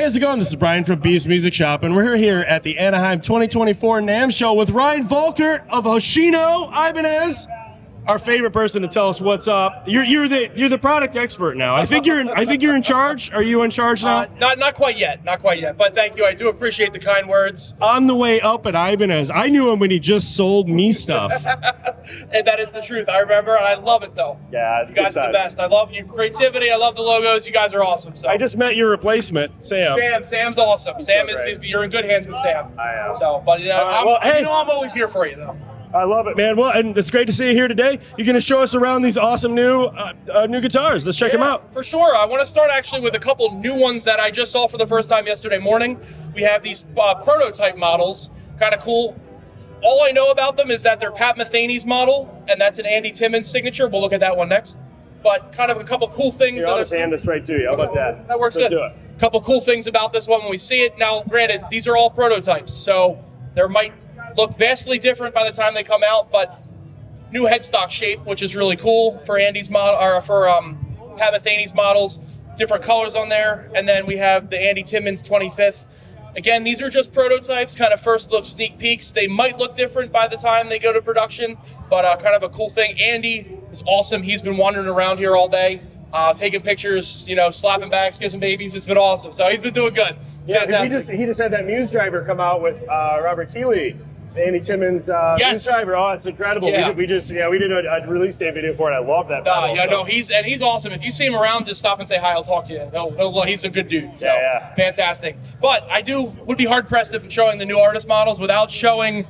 Hey, how's it going? This is Brian from Beast Music Shop, and we're here at the Anaheim 2024 NAMM show with Ryan Volkert of Ryan of Ibanez, our favorite person to tell us what's up. You're the product expert now. I think you're in charge. Are you in charge now? Not quite yet. But thank you. I do appreciate the kind words. On the way up at Ibanez, I knew him when he just sold me stuff. And that is the truth. I remember, and I love it though. Yeah, you guys are the best. I love your creativity. I love the logos. You guys are awesome. So I just met your replacement, Sam. Sam's awesome. Sam is you're in good hands with Sam. I am. So, but I'm always here for you though. I love it, man. Well, and it's great to see you here today. You're going to show us around these awesome new guitars. Let's check them out. For sure. I want to start actually with a couple new ones that I just saw for the first time yesterday morning. We have these prototype models, kind of cool. All I know about them is that they're Pat Metheny's model, and that's an Andy Timmons signature. We'll look at that one next. But kind of a couple cool things. Here, I'll just hand this right to you. How about that? That works Let's good. do it. A couple cool things about this one when we see it. Now, granted, these are all prototypes, so there might look vastly different by the time they come out, but new headstock shape, which is really cool for Andy's model, or for Pat Metheny's models. Different colors on there, and then we have the Andy Timmons 25th. Again, these are just prototypes, kind of first look sneak peeks. They might look different by the time they go to production, but kind of a cool thing. Andy is awesome. He's been wandering around here all day, taking pictures, slapping bags, kissing babies. It's been awesome. So he's been doing good. Yeah, he just had that Muse driver come out with Robert Keeley. Andy Timmons Muse driver. Oh, it's incredible. Yeah. We did a release day video for it. I love that model. He's awesome. If you see him around, just stop and say hi. I'll talk to you. He's a good dude. So fantastic. But I would be hard pressed if I'm showing the new artist models without showing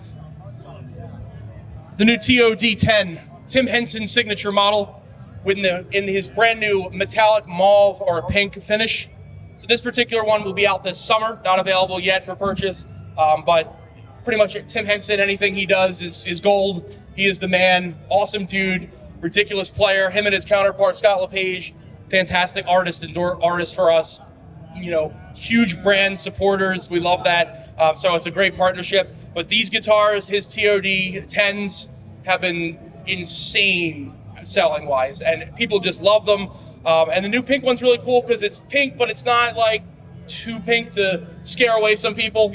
the new TOD10 Tim Henson signature model in his brand new metallic mauve or pink finish. So this particular one will be out this summer. Not available yet for purchase, but pretty much Tim Henson, anything he does is gold. He is the man. Awesome dude. Ridiculous player. Him and his counterpart, Scott LePage, fantastic artist for us. Huge brand supporters. We love that. So it's a great partnership. But these guitars, his TOD 10s, have been insane selling-wise. And people just love them. And the new pink one's really cool because it's pink, but it's not like too pink to scare away some people,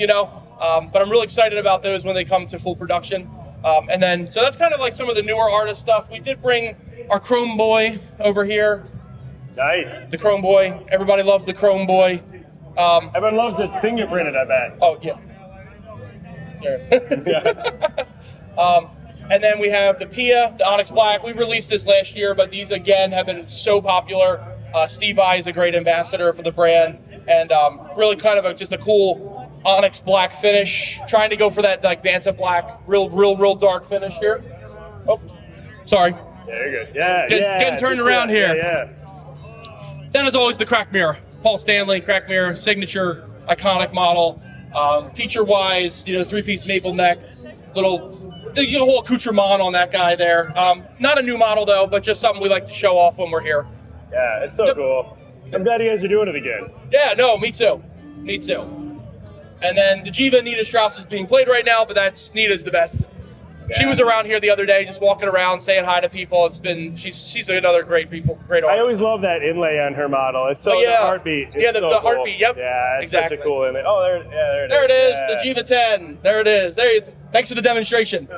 But I'm really excited about those when they come to full production. So that's kind of like some of the newer artist stuff. We did bring our Chrome Boy over here. Nice. The Chrome Boy. Everybody loves the Chrome Boy. Everyone loves it fingerprinted, I bet. Oh, yeah. And then we have the Pia, the Onyx Black. We released this last year, but these, again, have been so popular. Steve I is a great ambassador for the brand. And really kind of just a cool Onyx Black finish, trying to go for that like Vanta Black, real dark finish here. Oh, sorry. Yeah, you're good. Yeah, getting turned around here. Yeah. Then as always, the crack mirror, Paul Stanley crack mirror, signature, iconic model. Feature-wise, three-piece maple neck, the whole accoutrement on that guy there. Not a new model though, but just something we like to show off when we're here. Yeah, it's so cool. I'm glad you guys are doing it again. Yeah, no, me too. And then the Jiva Nita Strauss is being played right now, but Nita's the best. Yeah. She was around here the other day, just walking around, saying hi to people. She's another great artist. I always love that inlay on her model. It's so the heartbeat. It's the heartbeat. Yep. Yeah, it's exactly. such a cool inlay. Oh, there it is. The Jiva 10. There it is. Thanks for the demonstration.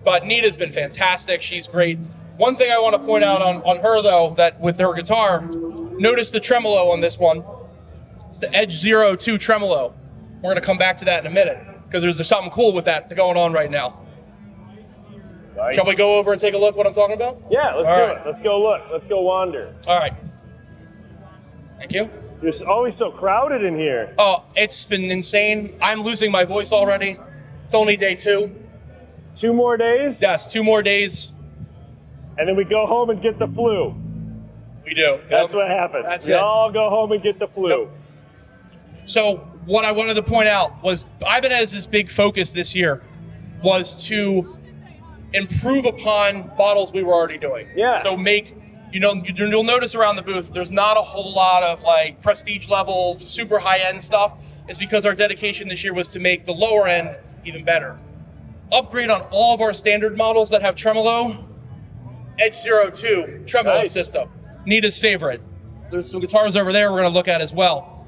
But Nita's been fantastic. She's great. One thing I want to point out on her though, that with her guitar, notice the tremolo on this one. It's the Edge 02 tremolo. We're going to come back to that in a minute because there's something cool with that going on right now. Nice. Shall we go over and take a look what I'm talking about? Yeah, let's do it. Let's go look. Let's go wander. All right. Thank you. It's always so crowded in here. Oh, it's been insane. I'm losing my voice already. It's only day 2. 2 more days? Yes, 2 more days. And then we go home and get the flu. We do. That's what happens. We all go home and get the flu. Yep. So what I wanted to point out was Ibanez's big focus this year was to improve upon bottles we were already doing. Yeah. So you'll notice around the booth, there's not a whole lot of like prestige level, super high end stuff. It's because our dedication this year was to make the lower end even better. Upgrade on all of our standard models that have tremolo. Edge 02 tremolo system. Nita's favorite. there's some guitars over there we're going to look at as well.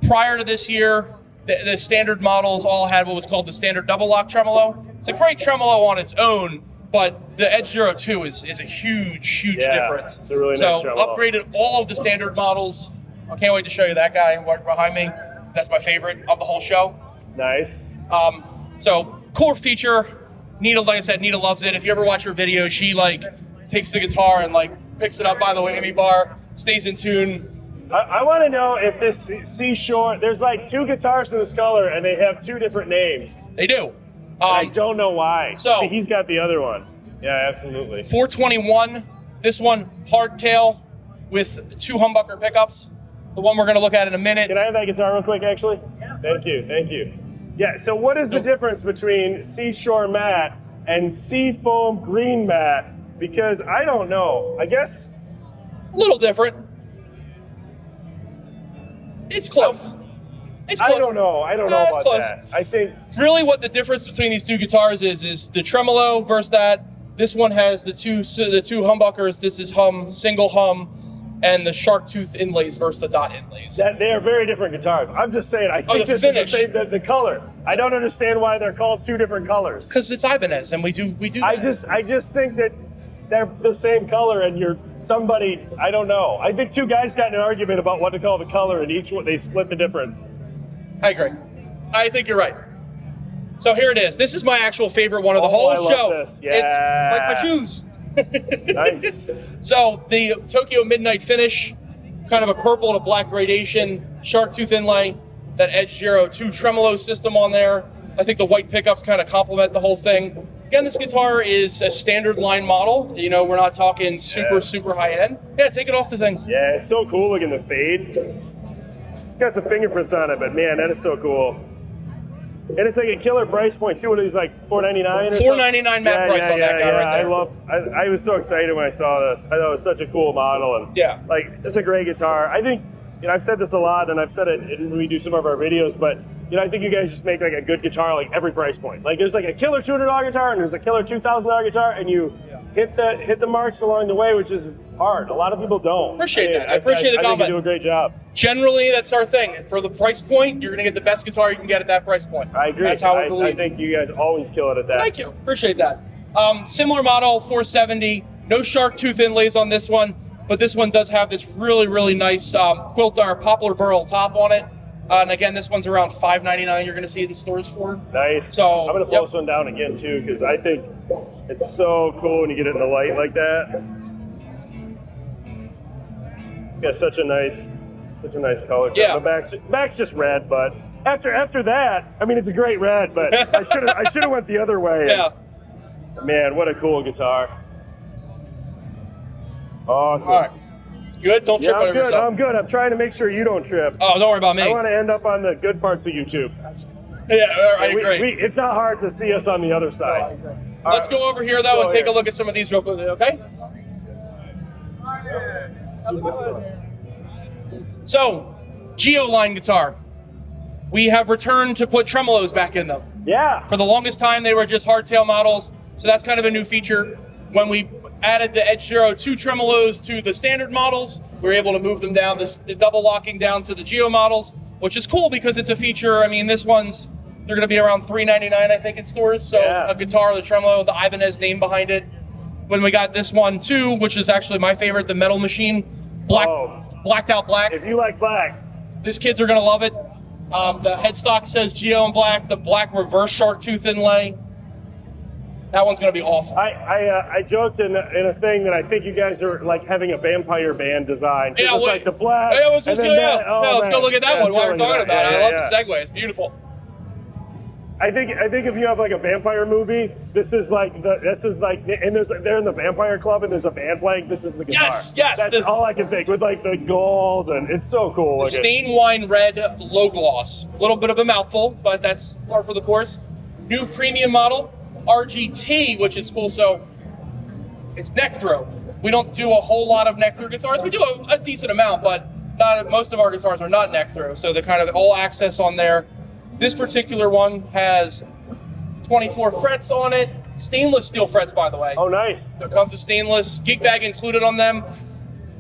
Prior to this year, the standard models all had what was called the standard double lock tremolo. It's a great tremolo on its own, but the Edge 02 is a huge difference. It's a really so nice tremolo. Upgraded all of the standard models. I can't wait to show you that guy right behind me. That's my favorite of the whole show. Nice. So cool feature. Nita, like I said, Nita loves it. If you ever watch her video, she like takes the guitar and like picks it up by the whammy bar, stays in tune. I want to know if this Seashore, there's like 2 guitars in this color and they have 2 different names. They do. I don't know why. So see, he's got the other one. Yeah, absolutely. 421. This one, hardtail with 2 humbucker pickups. The one we're going to look at in a minute. Can I have that guitar real quick, actually? Yeah. Thank you. Yeah, so what is the difference between Seashore matte and Seafoam green matte? Because I don't know. I guess... A little different. It's close. It's close. I don't know about close. that. I think... Really what the difference between these 2 guitars is the tremolo versus that. This one has the two humbuckers. This is single hum. And the shark tooth inlays versus the dot inlays. They are very different guitars. I'm just saying, I think this is the same, the color. I don't understand why they're called 2 different colors. Because it's Ibanez, and we do that. I just think that they're the same color, and you're somebody, I don't know. I think 2 guys got in an argument about what to call the color, and each one, they split the difference. I agree. I think you're right. So here it is. This is my actual favorite one of the whole show. Love this. Yeah. It's like my shoes. Nice. So the Tokyo Midnight Finish, kind of a purple and a black gradation, shark tooth inlay, that Edge 02 tremolo system on there. I think the white pickups kind of complement the whole thing. Again, this guitar is a standard line model. You know, we're not talking super high end. Yeah, take it off the thing. Yeah, it's so cool looking, the fade. It's got some fingerprints on it, but man, that is so cool. And it's like a killer price point too. What are these, like $499 or something? $499 map price on that guy right there. I was so excited when I saw this. I thought it was such a cool model, and like it's a great guitar. I think, you know, I've said this a lot, and I've said it when we do some of our videos, but you know, I think you guys just make like a good guitar like every price point. Like there's like a killer $200 guitar, and there's a killer $2,000 guitar, and you hit the marks along the way, which is hard. A lot of people don't. Appreciate that. I appreciate the comment. I think you do a great job. Generally, that's our thing. For the price point, you're going to get the best guitar you can get at that price point. I agree. That's how we believe. I think you guys always kill it at that. Thank you. Appreciate that. Similar model, 470. No shark tooth inlays on this one, but this one does have this really nice poplar burl top on it. And again, this one's around $599. You're going to see it in stores for. Nice. So I'm going to pull this one down again too, because I think it's so cool when you get it in the light like that. It's got such a nice color. Yeah. The back's just red, but after that, I mean, it's a great red, but I should have went the other way. Yeah. Man, what a cool guitar. Awesome. All right. Good? Don't trip over yourself. I'm good. I'm trying to make sure you don't trip. Oh, don't worry about me. I want to end up on the good parts of YouTube. Yeah, I agree. It's not hard to see us on the other side. No, Let's go over here, though, and take a look at some of these real quickly, okay? So, Geoline guitar. We have returned to put tremolos back in them. Yeah. For the longest time, they were just hardtail models, so that's kind of a new feature. When we added the Edge 02 tremolos to the standard models, we were able to move them down, the double locking down to the Geo models, which is cool because it's a feature. I mean, they're going to be around $399, I think, in stores. So a guitar, the tremolo, the Ibanez name behind it. When we got this one too, which is actually my favorite, the Metal Machine, blacked out black. If you like black, these kids are going to love it. The headstock says Geo in black, the black reverse shark tooth inlay. That one's going to be awesome. I joked in a thing that I think you guys are like having a vampire band design. Yeah, it's like the black. Yeah, let's go look at that one while we're talking about it. I love the segue. It's beautiful. I think if you have like a vampire movie, this is like, and they're in the vampire club and there's a band playing. This is the guitar. Yes. That's all I can think with like the gold, and it's so cool. The Stain Wine Red low gloss. A little bit of a mouthful, but that's par for the course. New premium model. RGT, which is cool. So it's neck throw. We don't do a whole lot of neck through guitars. We do a decent amount, but most of our guitars are not neck through. So they're kind of all access on there. This particular one has 24 frets on it. Stainless steel frets, by the way. Oh, nice. So it comes with stainless, gig bag included on them.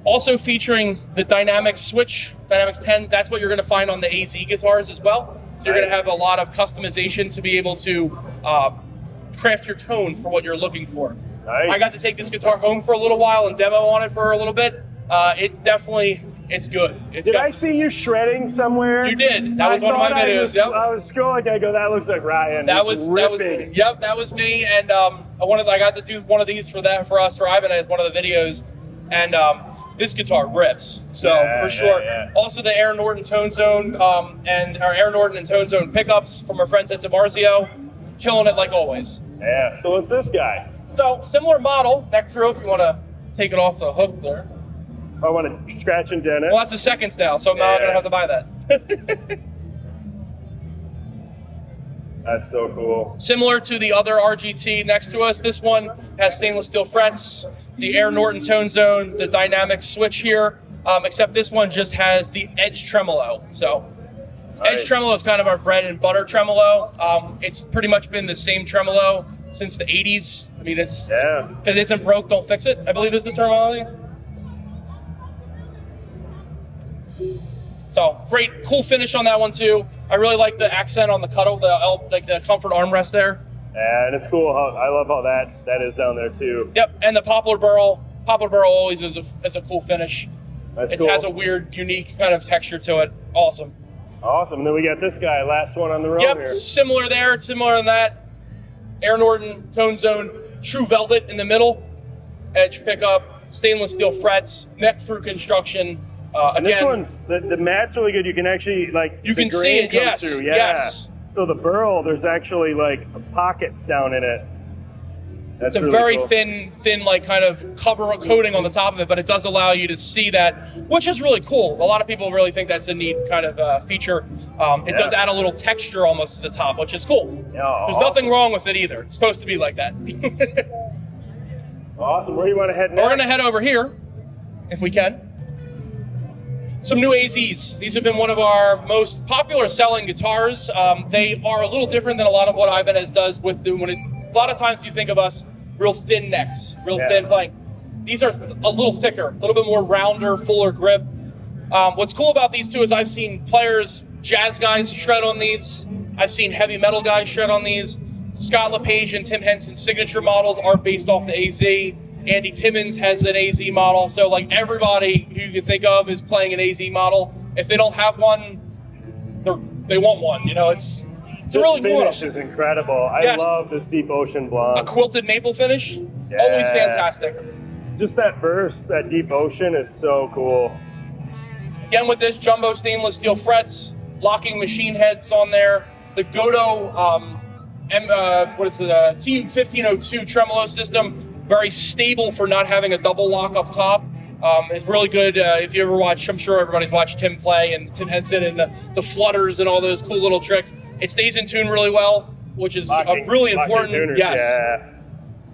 Also featuring the dynamic switch, Dynamics 10. That's what you're going to find on the AZ guitars as well. So you're going to have a lot of customization to be able to craft your tone for what you're looking for. Nice. I got to take this guitar home for a little while and demo on it for a little bit. It's good. Did I see you shredding somewhere? You did. That was one of my videos. I was scrolling. I go, that looks like Ryan. That was me. Yep, that was me. And I got to do one of these for us for Ibanez, one of the videos, and this guitar rips. So for sure. Yeah. Also the Air Norton Tone Zone and our Air Norton and Tone Zone pickups from our friends at DiMarzio, killing it like always. Yeah. So what's this guy? So similar model, neck through if you want to take it off the hook there. I want to scratch and dent it. Well, that's a seconds now, so I'm not going to have to buy that. That's so cool. Similar to the other RGT next to us, this one has stainless steel frets, the Air Norton Tone Zone, the dynamic switch here, except this one just has the edge tremolo. So edge tremolo is kind of our bread and butter tremolo. It's pretty much been the same tremolo since the 80s. I mean, if it isn't broke, don't fix it, I believe is the terminology. So great, cool finish on that one too. I really like the accent on the cutout, the comfort armrest there. Yeah, and it's cool. I love how that is down there too. Yep, and the poplar burl. Poplar burl always is a cool finish. It has a weird, unique kind of texture to it. Awesome. Awesome. And then we got this guy, last one on the row here. Yep, similar there, similar on that. Air Norton Tone Zone, true velvet in the middle, edge pickup, stainless steel frets, neck through construction. And this one's, the mat's really good. You can actually, you can see it, yes. Through. Yeah. Yes. So the burl, there's actually pockets down in it. That's it's a really very cool. thin, kind of coating on the top of it, but it does allow you to see that, which is really cool. A lot of people really think that's a neat kind of feature. It does add a little texture almost to the top, which is cool. Yeah, There's nothing wrong with it either. It's supposed to be like that. Awesome. Where do you want to head next? We're going to head over here, if we can. Some new AZs. These have been one of our most popular selling guitars. They are a little different than a lot of what Ibanez does with them. A lot of times you think of us real thin necks, thin playing. These are a little thicker, a little bit more rounder, fuller grip. What's cool about these two is I've seen players, jazz guys shred on these. I've seen heavy metal guys shred on these. Scott LePage and Tim Henson signature models are based off the AZ. Andy Timmons has an AZ model, so everybody who you can think of is playing an AZ model. If they don't have one, they want one. It's a really cool finish is incredible. I love this deep ocean blonde. A quilted maple finish, always fantastic. Just that burst, that deep ocean is so cool. Again with this jumbo stainless steel frets, locking machine heads on there. The Godo, TU1502 tremolo system. Very stable for not having a double lock up top. It's really good if you ever watch, I'm sure everybody's watched Tim play and Tim Henson and the flutters and all those cool little tricks. It stays in tune really well, which is really important. Tuners, yes. Yeah.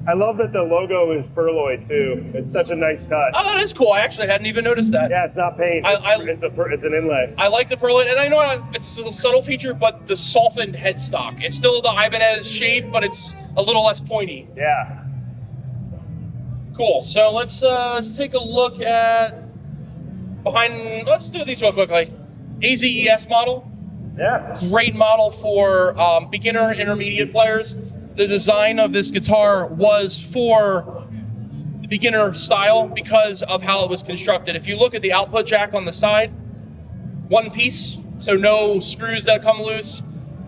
I love that the logo is perloid too. It's such a nice touch. Oh, that is cool. I actually hadn't even noticed that. Yeah, it's not paint. It's an inlay. I like the perloid, and I know it's a subtle feature, but the softened headstock. It's still the Ibanez shape, but it's a little less pointy. Yeah. Cool. So let's take a look at behind. Let's do these real quickly. AZES model. Yeah. Great model for beginner, intermediate players. The design of this guitar was for the beginner style because of how it was constructed. If you look at the output jack on the side, one piece, so no screws that come loose.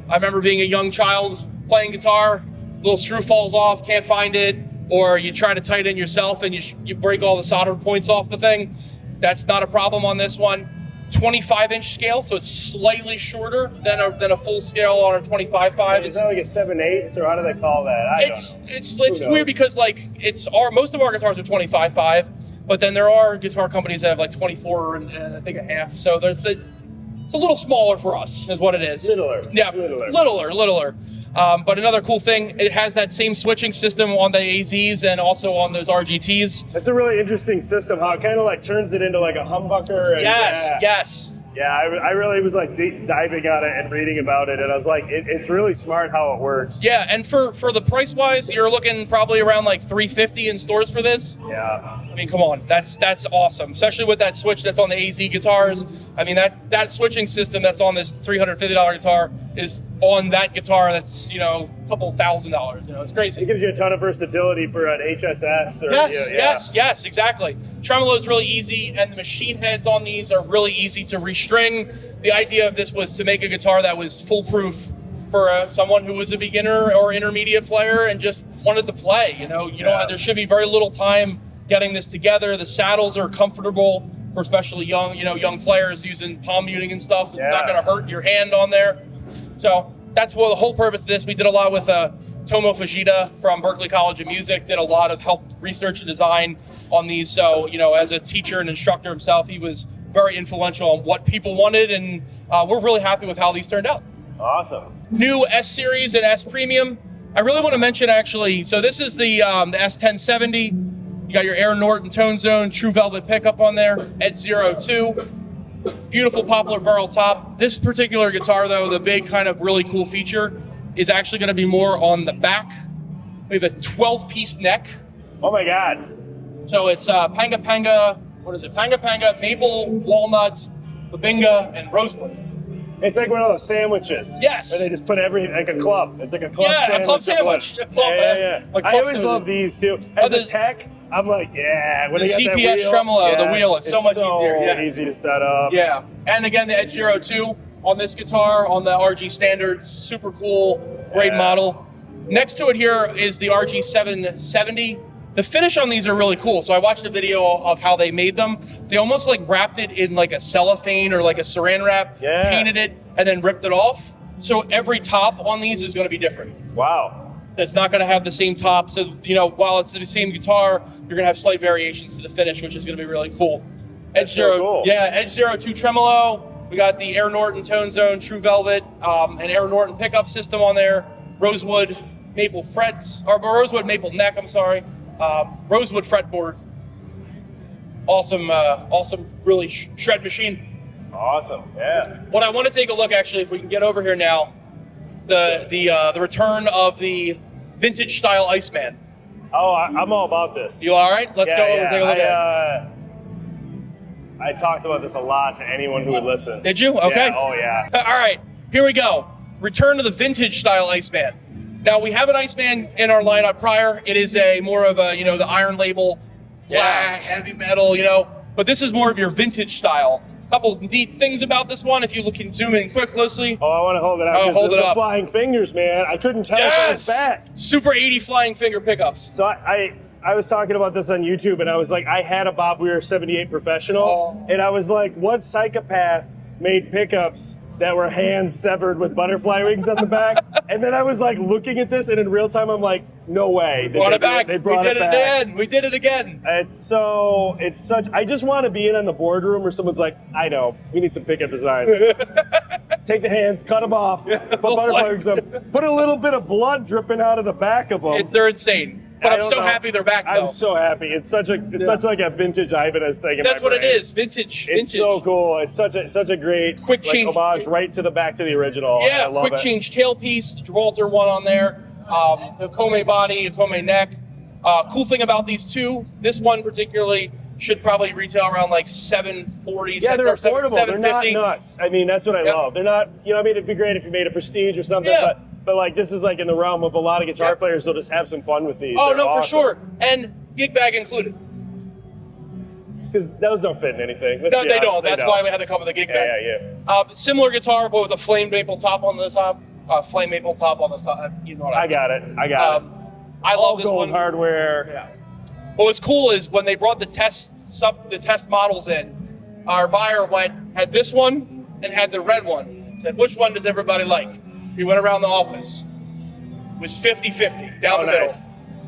I remember being a young child playing guitar, little screw falls off, can't find it, or you try to tighten yourself and you break all the solder points off the thing. That's not a problem on this one. 25-inch scale, so it's slightly shorter than a full scale on a 25.5. Is that like a 7/8, or how do they call that? It's weird because most of our guitars are 25.5, but then there are guitar companies that have 24 and I think a half. So it's a little smaller for us, is what it is. Littler. Yeah, littler. But another cool thing, it has that same switching system on the AZs and also on those RGTs. It's a really interesting system, how it kind of turns it into a humbucker. And yes. Yeah, I really was like deep diving on it and reading about it, and I was like, it's really smart how it works. Yeah, and for the price wise, you're looking probably around like $350 in stores for this. Yeah. I mean, come on, that's awesome, especially with that switch that's on the AZ guitars. I mean, that switching system that's on this $350 guitar is on that guitar that's, you know, a couple $1,000. You know, it's crazy. It gives you a ton of versatility for an HSS. Or, Yes, exactly. Tremolo is really easy, and the machine heads on these are really easy to restring. The idea of this was to make a guitar that was foolproof for someone who was a beginner or intermediate player and just wanted to play. You know, there should be very little time getting this together. The saddles are comfortable for especially young players using palm muting and stuff. It's not going to hurt your hand on there. So that's what the whole purpose of this. We did a lot with Tomo Fujita from Berklee College of Music, did a lot of help research and design on these. So, you know, as a teacher and instructor himself, he was very influential on what people wanted, and we're really happy with how these turned out. Awesome. New S Series and S Premium. I really want to mention, actually, so this is the S1070. You got your Aaron Norton Tone Zone, True Velvet pickup on there, Edge 02. Beautiful poplar burl top. This particular guitar, though, the big kind of really cool feature is actually going to be more on the back. We have a 12-piece neck. Oh my God. So it's Panga Panga, what is it? Panga Panga, maple, walnut, babinga, and rosewood. It's like one of those sandwiches. Yes. Where they just put everything, like a club. It's like a club sandwich. Yeah, a club sandwich. A club, yeah. Like I club always sandwich. love these too. As a tech, I'm like, when the they got CPS that wheel, Tremolo, the wheel, it's so much easier. Yes. Easy to set up. Yeah. And again, the Edge 02 on this guitar, on the RG Standards, super cool, great model. Next to it here is the RG 770. The finish on these are really cool. So I watched a video of how they made them. They almost like wrapped it in like a cellophane or like a saran wrap, painted it, and then ripped it off. So every top on these is going to be different. Wow. So it's not going to have the same top. So, you know, while it's the same guitar, you're going to have slight variations to the finish, which is going to be really cool. Edge 02 Tremolo. We got the Aaron Norton Tone Zone, True Velvet, and Aaron Norton pickup system on there. Rosewood maple frets, or rosewood maple neck, I'm sorry. Rosewood fretboard. Awesome, really shred machine. Awesome, yeah. What I want to take a look, actually, if we can get over here now, the return of the vintage style Iceman. Oh, I'm all about this. You all right? Let's go over and take a look at it. I talked about this a lot to anyone who would listen. Did you? Okay. Yeah, oh, yeah. All right, here we go. Return to the vintage style Iceman. Now, we have an Iceman in our lineup prior. It is more of a, the Iron Label, black, heavy metal, but this is more of your vintage style. Couple neat things about this one, if you can zoom in closely. Oh, I want to hold it up. Oh, hold it up. Flying fingers, man. I couldn't tell if it was back. Super 80 flying finger pickups. So I was talking about this on YouTube, and I was like, I had a Bob Weir 78 Professional, and I was like, what psychopath made pickups that were hands severed with butterfly wings on the back? And then I was like looking at this, and in real time, I'm like, no way. They brought it back. They brought it back. Again. We did it again. It's such, I just want to be in the boardroom where someone's like, I know, we need some pickup designs. Take the hands, cut them off, put butterfly wings on, put a little bit of blood dripping out of the back of them. They're insane. But I'm so happy they're back, though. I'm so happy. It's such like a vintage Ibanez thing. That's what it is. Vintage. It's so cool. It's such a great quick change homage right to the back to the original. Yeah, I love quick change tailpiece, the Gibraltar one on there, the Okome body, Okome neck. Cool thing about these two, this one particularly should probably retail around like $740. Yeah, they're affordable. They're not $750. nuts. I mean, that's what I love. They're not. It'd be great if you made a Prestige or something. Yeah. But like this is like in the realm of a lot of guitar players. They'll just have some fun with these. Oh, They're no, awesome. for sure. And gig bag included. Because those don't fit in anything. No, they don't. That's why we had to come with a gig bag. Yeah. Similar guitar, but with a flame maple top on the top. Flame maple top on the top. You know what I mean. got it. I love this gold one. Hardware. Yeah. What was cool is when they brought the test models in, our buyer had this one and had the red one. Said, which one does everybody like? We went around the office. It was 50-50 down the middle.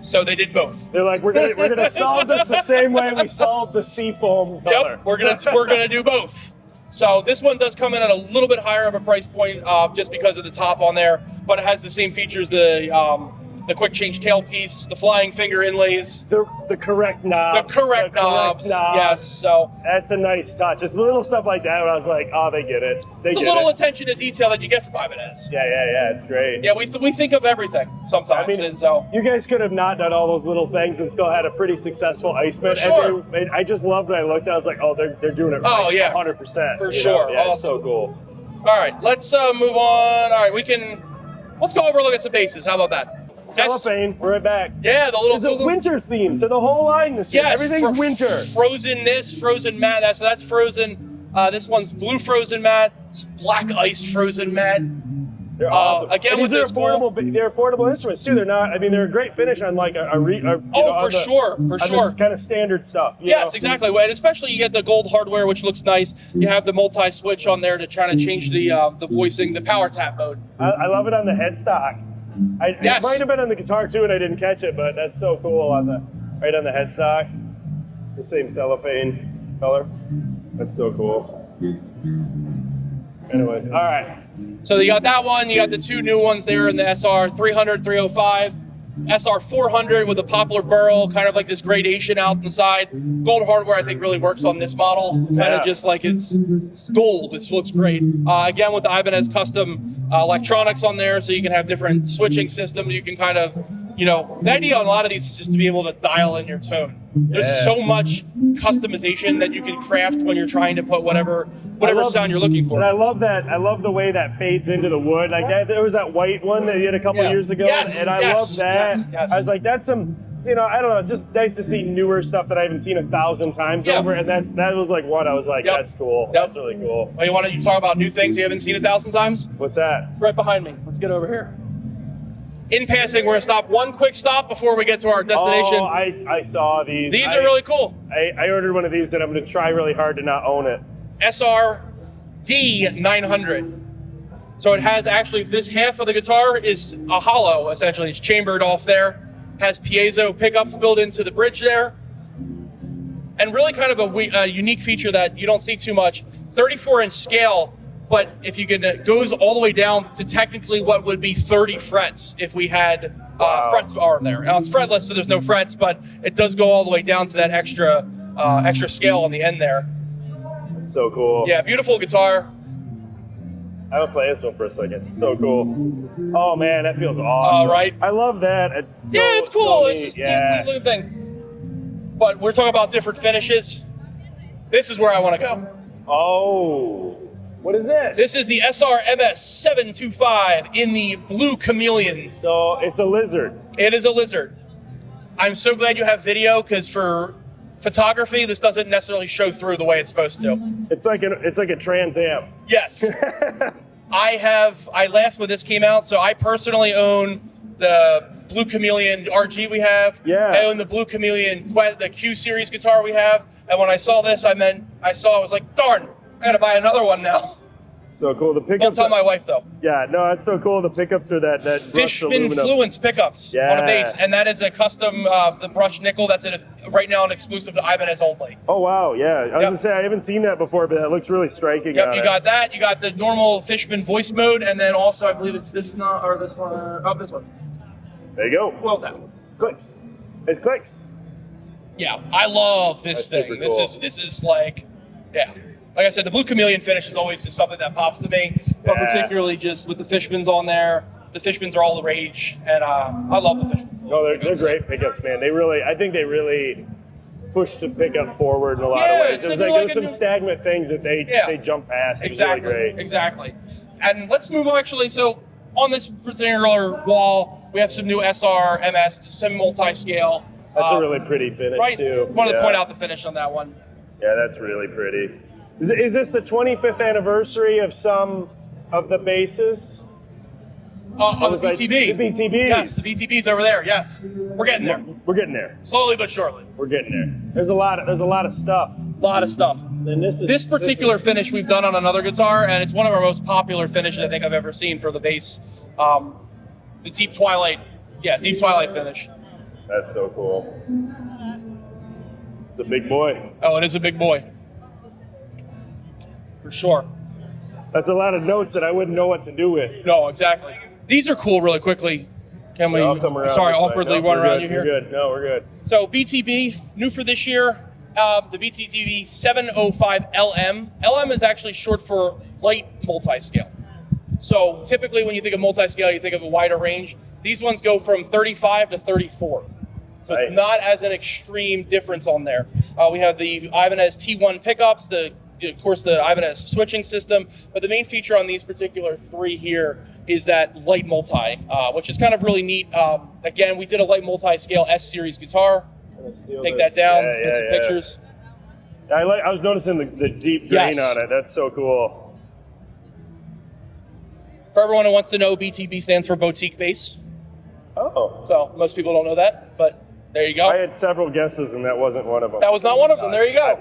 So they did both. They're like, we're gonna solve this the same way we solved the seafoam color. Yep, we're gonna do both. So this one does come in at a little bit higher of a price point, just because of the top on there, but it has the same features. The the quick change tailpiece, the flying finger inlays. The correct knobs. The correct knobs. Yes. So that's a nice touch. Just little stuff like that where I was like, oh, they get it. It's a little attention to detail that you get from Ibanez. Yeah. It's great. Yeah, we think of everything sometimes. I mean, and so you guys could have not done all those little things and still had a pretty successul Iceman. For sure. And I just loved when I looked. I was like, oh, they're doing it right. Oh, yeah. 100%. For sure. Yeah, Awesome. it's so cool. All right, let's move on. All right, let's go over and look at some bases. How about that? Cellophane, we're right back. Yeah, the little. It's a winter theme to the whole line this year. Yes, Everything's winter. Frozen this, frozen matte. So that's frozen. This one's blue frozen matte. It's black ice frozen matte. They're awesome. Again, and these are affordable. They're affordable instruments too. They're not. I mean, they're a great finish on like for sure. Kind of standard stuff. Yes, exactly. And especially you get the gold hardware, which looks nice. You have the multi-switch on there to try to change the voicing, the power tap mode. I love it on the headstock. It might have been on the guitar too, and I didn't catch it, but that's so cool right on the headstock. The same cellophane color. That's so cool. Anyways, all right. So you got that one. You got the two new ones there in the SR 300, 305. SR 400 with a poplar burl, kind of like this gradation out the side. Gold hardware, I think, really works on this model. Kind of just like it's gold. It looks great. Again, with the Ibanez custom electronics on there, so you can have different switching systems. You can kind of, the idea on a lot of these is just to be able to dial in your tone. There's so much customization that you can craft when you're trying to put whatever sound you're looking for. And I love that. I love the way that fades into the wood. Like that, there was that white one that you had a couple years ago, and I love that. Yes. I was like, that's some, I don't know, it's just nice to see newer stuff that I haven't seen 1,000 times over. And that was like one I was like, that's cool. That's really cool. Oh, you talk about new things you haven't seen 1,000 times? What's that? It's right behind me. Let's get over here. In passing, we're going to stop one quick stop before we get to our destination. Oh, I saw these. These are really cool. I ordered one of these, and I'm going to try really hard to not own it. SR-D 900. So it has actually, this half of the guitar is a hollow, essentially. It's chambered off there. Has piezo pickups built into the bridge there. And really kind of a unique feature that you don't see too much. 34-inch scale. But if you can, it goes all the way down to technically what would be 30 frets if we had frets arm there. Now it's fretless, so there's no frets, but it does go all the way down to that extra scale on the end there. It's so cool. Yeah, beautiful guitar. I will play this one for a second. It's so cool. Oh man, that feels awesome. Right? I love that. It's it's cool. So it's just a neat little thing. But we're talking about different finishes. This is where I want to go. Oh. What is this? This is the SR-MS 725 in the blue chameleon. So it's a lizard. It is a lizard. I'm so glad you have video, because for photography, this doesn't necessarily show through the way it's supposed to. It's like a Trans Am. Yes. I laughed when this came out, so I personally own the Blue Chameleon RG we have. Yeah. I own the Blue Chameleon, the Q series guitar we have. And when I saw this, I was like, darn, I gotta buy another one now. So cool. The pickups. Don't tell my wife though. Yeah, no, it's so cool. The pickups are that Fishman Fluence pickups on a bass, and that is a custom the brushed nickel. That's right now an exclusive to Ibanez only. Oh wow, yeah. I was gonna say I haven't seen that before, but that looks really striking. Yep, you got that. You got the normal Fishman voice mode, and then also I believe it's this one. Oh, this one. There you go. Coil tap. Clicks. It's clicks. Yeah, I love this thing. Cool. This is like, yeah. Like I said, the Blue Chameleon finish is always just something that pops to me, but particularly just with the Fishmans on there. The Fishmans are all the rage, and I love the Fishman. No, they're great pickups, man. I think they really push the pickup forward in a lot of ways. There's some stagnant things that they jump past. Exactly. Really great. Exactly. And let's move on, actually. So on this particular wall, we have some new SR MS, some multi-scale. That's a really pretty finish, too. Wanted to point out the finish on that one. Yeah, that's really pretty. Is this the 25th anniversary of some of the basses? On the BTB. The BTBs. Yes, the BTBs over there. Yes, we're getting there. We're getting there. Slowly but surely. We're getting there. There's a lot of stuff. A lot of stuff. And this particular finish we've done on another guitar, and it's one of our most popular finishes I think I've ever seen for the bass. The Deep Twilight. Yeah, Deep Twilight finish. That's so cool. It's a big boy. Oh, it is a big boy. For sure. That's a lot of notes that I wouldn't know what to do with. No, exactly. These are cool really quickly. Can we? I'll come around Sorry, this way. awkwardly No, run we're around good. you here. We're good. No, we're good. So BTB, new for this year, the BTB 705 LM. LM is actually short for light multi-scale. So typically when you think of multi-scale, you think of a wider range. These ones go from 35 to 34. So Nice. it's not as an extreme difference on there. We have the Ibanez T1 pickups, of course, the Ibanez switching system, but the main feature on these particular three here is that light multi, which is kind of really neat. Again, we did a light multi-scale S-series guitar. Take that down, let's get some pictures. I was noticing the deep grain on it. That's so cool. For everyone who wants to know, BTB stands for boutique bass. Oh. So most people don't know that, but there you go. I had several guesses, and that wasn't one of them. That was not one of them. There you go.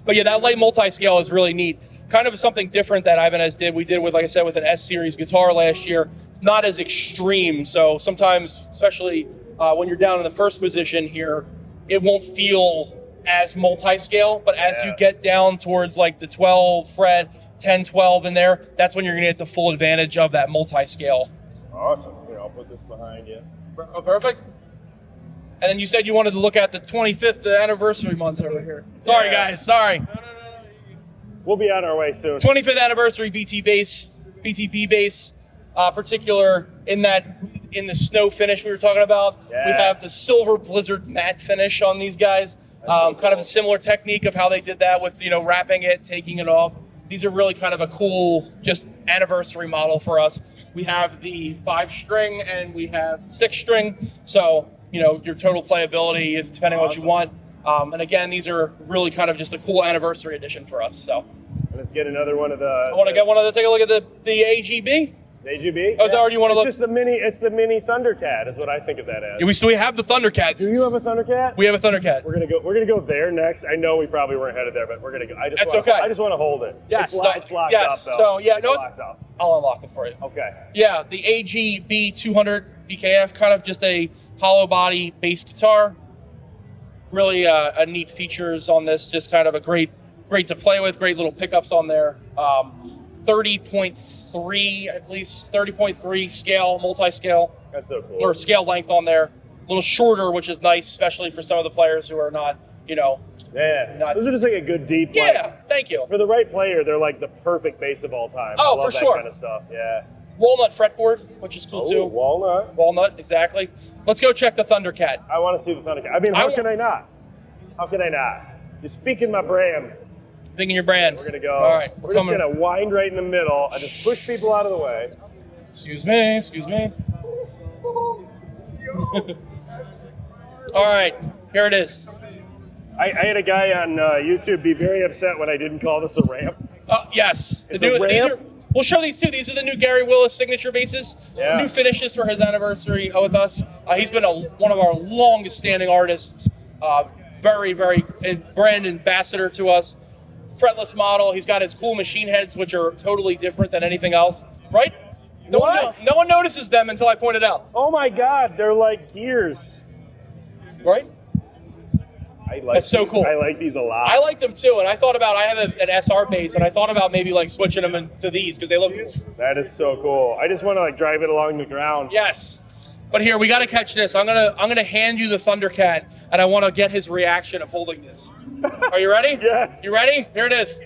But yeah, that light multi-scale is really neat. Kind of something different that Ibanez did. We did with, like I said, with an S-series guitar last year. It's not as extreme. So sometimes, especially when you're down in the first position here, it won't feel as multi-scale. But as you get down towards like the 12 fret, 10, 12 in there, that's when you're going to get the full advantage of that multi-scale. Awesome. Here, I'll put this behind you. Oh, perfect. And then you said you wanted to look at the 25th anniversary months over here. Sorry, guys. Sorry. We'll be on our way soon. 25th anniversary BTB bass, particular in the snow finish we were talking about. Yeah. We have the silver blizzard matte finish on these guys. So Kind of a similar technique of how they did that with, wrapping it, taking it off. These are really kind of a cool, just anniversary model for us. We have the 5-string and we have 6-string. So, your total playability is depending on what you want. And again, these are really kind of just a cool anniversary edition for us. So let's get another one of the. I want to get one of the. Take a look at the AGB. AGB? Oh, is that already you want to look? It's just it's the mini Thundercat is what I think of that as. We have the Thundercats. Do you have a Thundercat? We have a Thundercat. We're gonna go there next. I know we probably weren't headed there, but we're gonna go. I just want to hold it. Yes. It's locked up though. So yeah, it's locked up. I'll unlock it for you. Okay. Yeah, the AGB 200 BKF, kind of just a hollow body bass guitar. Really a neat features on this. Just kind of a great to play with. Great little pickups on there. 30.3, at least 30.3 scale, multi-scale. That's so cool. Or scale length on there. A little shorter, which is nice, especially for some of the players who are not, Yeah. Those are just like a good deep. Yeah, thank you. For the right player, they're like the perfect bass of all time. Oh, I love for that sure. kind of stuff. Yeah. Walnut fretboard, which is cool too. Walnut. Walnut, exactly. Let's go check the Thundercat. I want to see the Thundercat. I mean, how can I not? How can I not? You're speaking my brand. Thinking your brand. We're gonna go. All right. We're just gonna wind right in the middle. I just push people out of the way. Excuse me. All right. Here it is. I had a guy on YouTube be very upset when I didn't call this a ramp. Yes. It's a ramp? We'll show these too. These are the new Gary Willis signature basses. Yeah. New finishes for his anniversary with us. He's been one of our longest standing artists. Very, very brand ambassador to us. Fretless model. He's got his cool machine heads, which are totally different than anything else. Right? No one notices them until I point it out. Oh my God, they're like gears. Right? That's so cool. I like these a lot. I like them too, and I have an SR bass, and I thought about maybe like switching them into these because they look cool. That is so cool. I just want to like drive it along the ground. Yes. But here, we got to catch this. I'm gonna hand you the Thundercat, and I want to get his reaction of holding this. Are you ready? Yes. You ready? Here it is.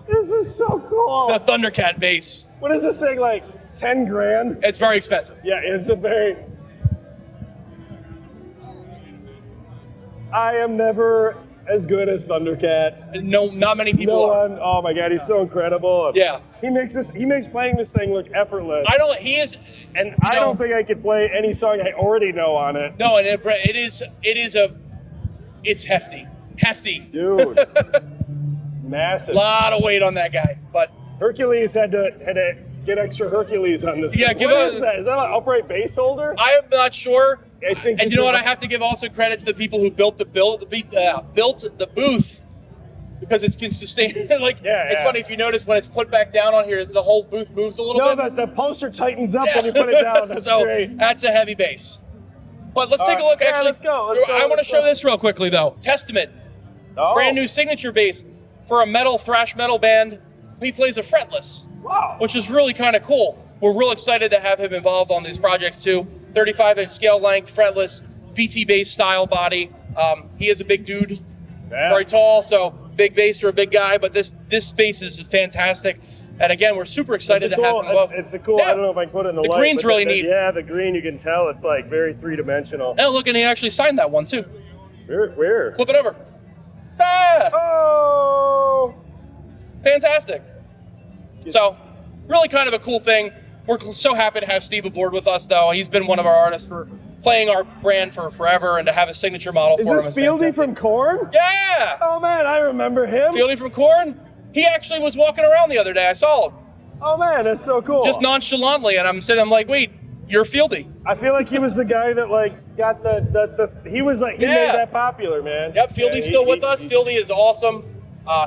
This is so cool. The Thundercat bass. What is this thing, like 10 grand? It's very expensive. Yeah, it's a very... I am never as good as Thundercat. No, not many people are. Oh my God, he's so incredible. Yeah. He makes playing this thing look effortless. He is. And I don't think I could play any song I already know on it. No, and it's hefty. Dude. It's massive. A lot of weight on that guy, but Hercules had to get extra Hercules on this. Yeah, thing. What is that? Is that an upright bass holder? I am not sure. I think. And you know what? I have to give also credit to the people who built the booth because it can sustain. It's funny if you notice when it's put back down on here, the whole booth moves a little bit. No, the poster tightens up when you put it down. That's great. That's a heavy bass. But let's take a look. Actually, let's go. I want to show this real quickly though. Testament, brand new signature bass for a thrash metal band. He plays a fretless. Wow. which is really kind of cool. We're real excited to have him involved on these projects too. 35-inch scale length, fretless, BT bass style body. He is a big dude, very tall, so big bass for a big guy. But this bass is fantastic. And again, we're super excited to have him involved. It's a cool. I don't know if I can put it in the light. The green's really neat. Yeah, the green, you can tell it's like very three-dimensional. Oh, look, and he actually signed that one too. Where? Flip it over. Ah! Oh! Fantastic. So, really kind of a cool thing. We're so happy to have Steve aboard with us, though. He's been one of our artists for playing our brand for forever, and to have a signature model for him is fantastic. Is this Fieldy from Korn? Yeah! Oh, man, I remember him. Fieldy from Korn? He actually was walking around the other day. I saw him. Oh, man, that's so cool. Just nonchalantly, and I'm like, wait, you're Fieldy. I feel like he was the guy that, like, got he was like, he made that popular, man. Yep, Fieldy's still with us. Fieldy is awesome.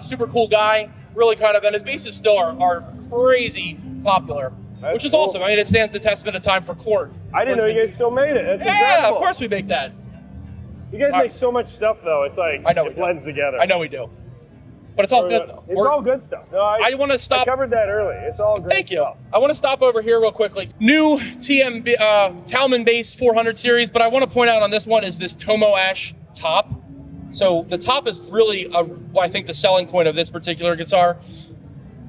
Super cool guy. Really kind of, and his bases still are crazy popular. Which is cool. awesome. I mean, it stands the testament of time for Korn. I didn't know you guys still made it. That's incredible. Yeah, of course we make that. You guys make so much stuff, though. It's like, it blends together. I know we do. But it's all good, though. It's all good stuff. No, I want to stop. I covered that early. It's all great Thank you. stuff. I want to stop over here real quickly. New Talman Bass 400 series, but I want to point out on this one is this Tomo Ash top. So the top is really, I think, the selling point of this particular guitar.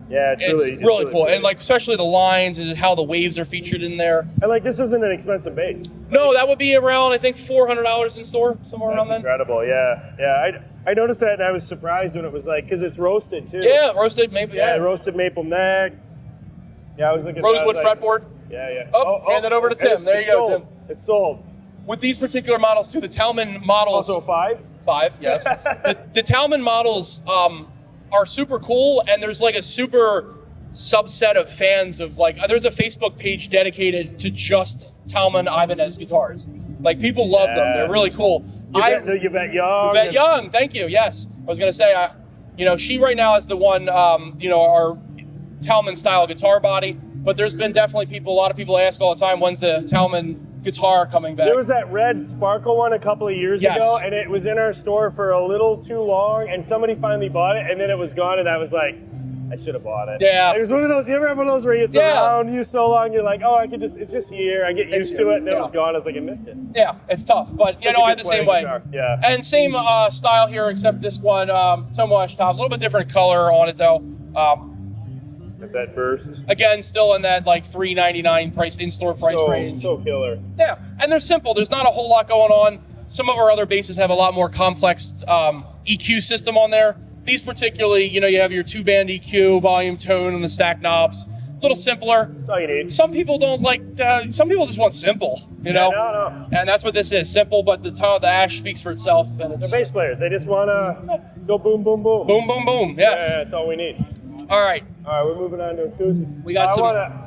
Yeah, it's really cool. And like, especially the lines is how the waves are featured in there. And like, this isn't an expensive bass. No, that would be around, I think, $400 in store, somewhere around then. Incredible, yeah. Yeah, I noticed that and I was surprised when it was like, because it's roasted too. Yeah, roasted maple, yeah. Roasted maple neck. Yeah, I was looking Rosewood fretboard. Yeah. Hand it over to Tim. There you go, Tim. It's sold. With these particular models too, the Talman models. Also 5? 5, yes. the Talman models are super cool, and there's like a super subset of fans of like, there's a Facebook page dedicated to just Talman Ibanez guitars. Like, people love them. They're really cool. Yvette Young. Yvette Young, thank you. Yes. I was going to say, she right now is the one, our Talman style guitar body, but there's been definitely a lot of people ask all the time, when's the Talman guitar coming back? There was that red sparkle one a couple of years ago, and it was in our store for a little too long, and somebody finally bought it, and then it was gone, and I was like, I should have bought it. Yeah. It was one of those, you ever have one of those where it's around you so long, you're like, oh, it's just here, I get used to it, and then it was gone, I was like, I missed it. Yeah, it's tough, but I had the same way. Guitar. Yeah. And same style here, except this one, Tomo Ash top, a little bit different color on it though. That burst. Again, still in that like $399 in-store price range. So killer. Yeah, and they're simple. There's not a whole lot going on. Some of our other basses have a lot more complex EQ system on there. These particularly, you have your 2-band EQ, volume, tone, and the stack knobs. A little simpler. That's all you need. Some people don't like, some people just want simple, No. And that's what this is, simple, but the Ash speaks for itself. And it's They're bass players. They just want to go boom, boom, boom. Boom, boom, boom, yes. Yeah, that's all we need. All right, we're moving on to acoustics. We got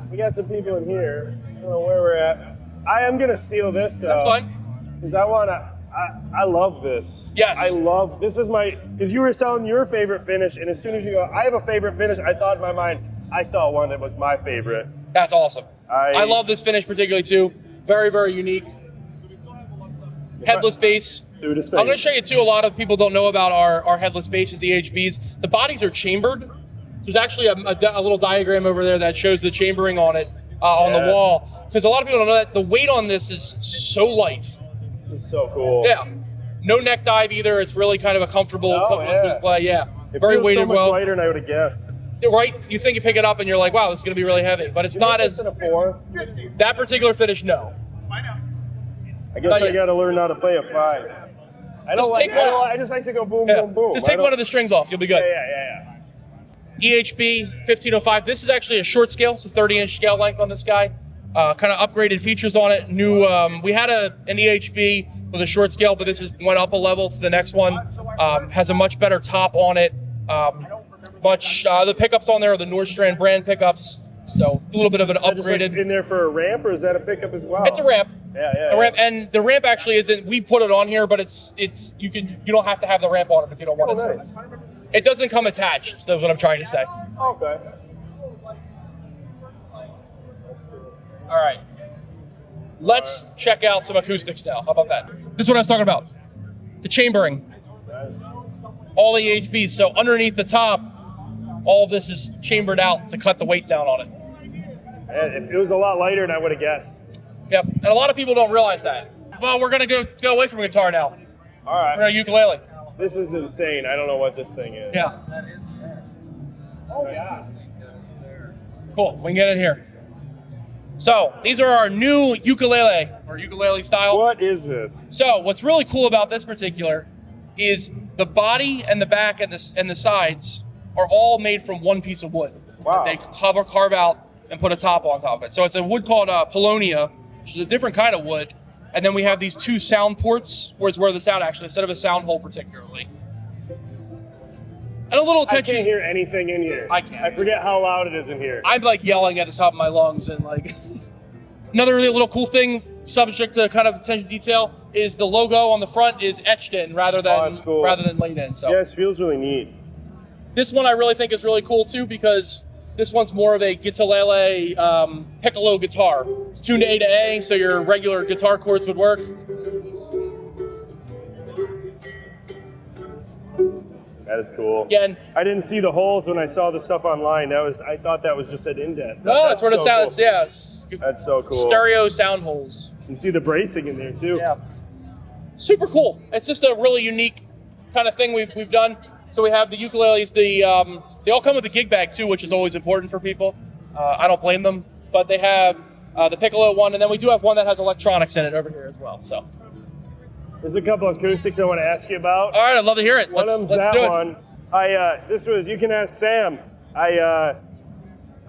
we got some people in here. I don't know where we're at. I am gonna steal this. That's fine. Because I love this. Yes. This is because you were selling your favorite finish, and as soon as you go, I have a favorite finish, I thought in my mind, I saw one that was my favorite. That's awesome. I love this finish particularly too. Very, very unique. Headless bass. I'm going to show you too, a lot of people don't know about our headless basses, the HBs. The bodies are chambered. There's actually a little diagram over there that shows the chambering on it, on the wall. Because a lot of people don't know that the weight on this is so light. This is so cool. Yeah. No neck dive either. It's really kind of a comfortable play. Yeah. It very feels weighted so much well. lighter than I would have guessed. Right? You think you pick it up and you're like, wow, this is going to be really heavy. But it's not as... in a 4? That particular finish, no. I guess I got to learn how to play a 5. I just like to go boom, boom, boom. Just take one of the strings off. You'll be good. Yeah. EHB 1505. This is actually a short scale, so 30-inch scale length on this guy. Kind of upgraded features on it. New. We had an EHB with a short scale, but this went up a level to the next one. Has a much better top on it. The pickups on there are the Nordstrand brand pickups, so a little bit of an upgraded. In there for a ramp, or is that a pickup as well? It's a ramp. Yeah. A ramp, and the ramp actually isn't. We put it on here, but you don't have to have the ramp on it if you don't want it. Nice. It doesn't come attached. That's what I'm trying to say. Okay. All right. Let's check out some acoustics now. How about that? This is what I was talking about. The chambering. Nice. All the HBs. So underneath the top, all of this is chambered out to cut the weight down on it. And if it was a lot lighter than I would have guessed. Yep, and a lot of people don't realize that. Well, we're gonna go away from guitar now. All right. We're gonna ukulele. This is insane. I don't know what this thing is. Yeah. Oh yeah. Cool. We can get in here. So these are our new ukulele or ukulele style. What is this? So what's really cool about this particular is the body and the back and the sides are all made from one piece of wood. Wow. They carve out and put a top on top of it. So it's a wood called Paulownia, which is a different kind of wood. And then we have these two sound ports, where it's where the sound actually, instead of a sound hole particularly. And a little attention. I can't hear anything in here. I can't. I forget how loud it is in here. I'm like yelling at the top of my lungs and like. Another really little cool thing, subject to kind of attention to detail, is the logo on the front is etched in rather than laid in. So yeah, it feels really neat. This one I really think is really cool too because this one's more of a guitarlele piccolo guitar. It's tuned to A to A, so your regular guitar chords would work. That is cool. Again, I didn't see the holes when I saw the stuff online. I thought that was just an indent. No, that's where the sound. Cool. Yeah, that's so cool. Stereo sound holes. You see the bracing in there too. Yeah, super cool. It's just a really unique kind of thing we've done. So we have the ukuleles. They all come with a gig bag too, which is always important for people. I don't blame them, but they have the piccolo one, and then we do have one that has electronics in it over here as well. So. There's a couple of acoustics I want to ask you about. All right, I'd love to hear it. Let's do it. One. This was, you can ask Sam. I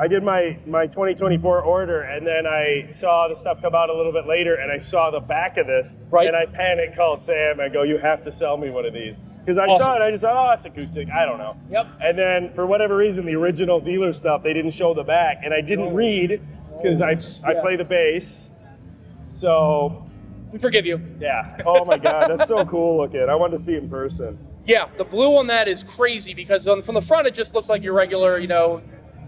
did my 2024 order, and then I saw the stuff come out a little bit later, and I saw the back of this, right. And I panicked, called Sam, and go, you have to sell me one of these. Because I saw it, I just thought, oh, it's acoustic, I don't know. Yep. And then, for whatever reason, the original dealer stuff, they didn't show the back, and I didn't read, because I play the bass, so... We forgive you. Yeah. Oh my God, that's so cool looking. I wanted to see it in person. Yeah, the blue on that is crazy because from the front it just looks like your regular,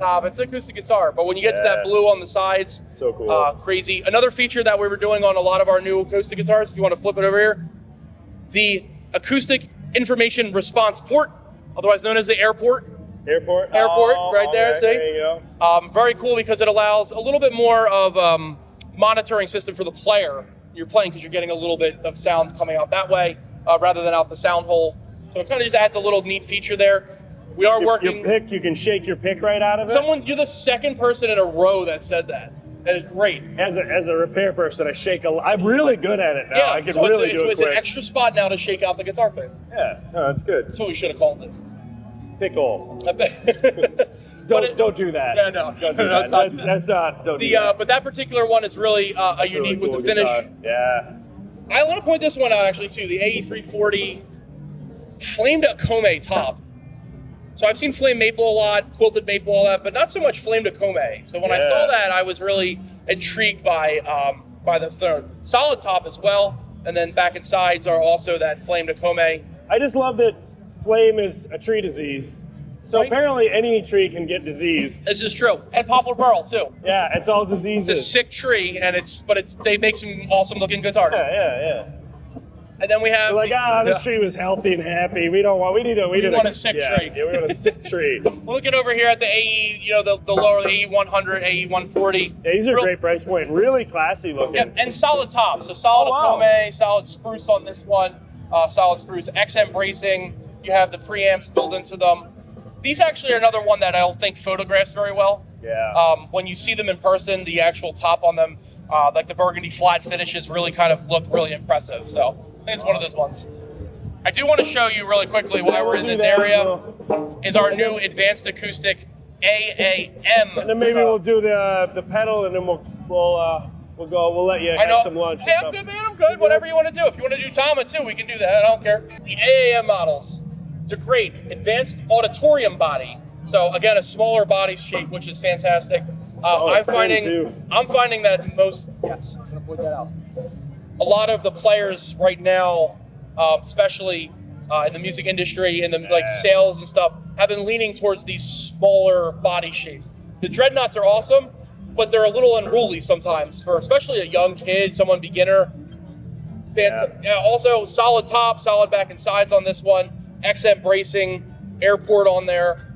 top. It's an acoustic guitar, but when you get to that blue on the sides, so cool. Crazy. Another feature that we were doing on a lot of our new acoustic guitars, if you want to flip it over here, the acoustic information response port, otherwise known as the airport. Airport, right there. Right, see? there you go. Very cool because it allows a little bit more of monitoring system for the player you're playing because you're getting a little bit of sound coming out that way rather than out the sound hole. So it kind of just adds a little neat feature there. We are working. Your pick, you can shake your pick right out of it. You're the second person in a row that said that. That is great. As a repair person, I'm really good at it now. Yeah, I can so really do it it's quick. an extra spot now to shake out the guitar pick. Yeah, no, that's good. That's what we should have called it. Pickle. Don't do that. Yeah, no, don't do that. That's not. Don't do that. But that particular one is really a unique really cool with the finish. Guitar. Yeah. I want to point this one out actually too. The AE340 flamed Akome top. So I've seen flame maple a lot, quilted maple, all that, but not so much flamed Akome. So when I saw that, I was really intrigued by the third solid top as well, and then back and sides are also that flamed Akome. I just love that flame is a tree disease. So apparently any tree can get diseased. This is true. And poplar burl too. Yeah, it's all diseases. It's a sick tree, and they make some awesome looking guitars. Yeah. And then we have this tree was healthy and happy. We want a sick tree. Yeah, we want a sick tree. We're looking over here at the AE, the lower, the AE100, AE140. Yeah, these are great price point. Really classy looking. Yeah, and solid tops. So solid Akome, solid spruce on this one, solid spruce, XM bracing. You have the preamps built into them. These actually are another one that I don't think photographs very well. Yeah. When you see them in person, the actual top on them, like the burgundy flat finishes, really kind of look really impressive. So I think it's one of those ones. I do want to show you really quickly why we're in this area. Is our new advanced acoustic AAM. And then maybe we'll do the pedal, and then we'll go. We'll let you have some lunch. Hey, I'm good, man. I'm good. Whatever you want to do. If you want to do Tama too, we can do that. I don't care. The AAM models. It's a great advanced auditorium body. So again, a smaller body shape, which is fantastic. I'm finding that most. Yes, I'm gonna point that out. A lot of the players right now, especially in the music industry and the sales and stuff, have been leaning towards these smaller body shapes. The dreadnoughts are awesome, but they're a little unruly sometimes for especially a young kid, someone beginner. Also, solid top, solid back and sides on this one. XM bracing, airport on there.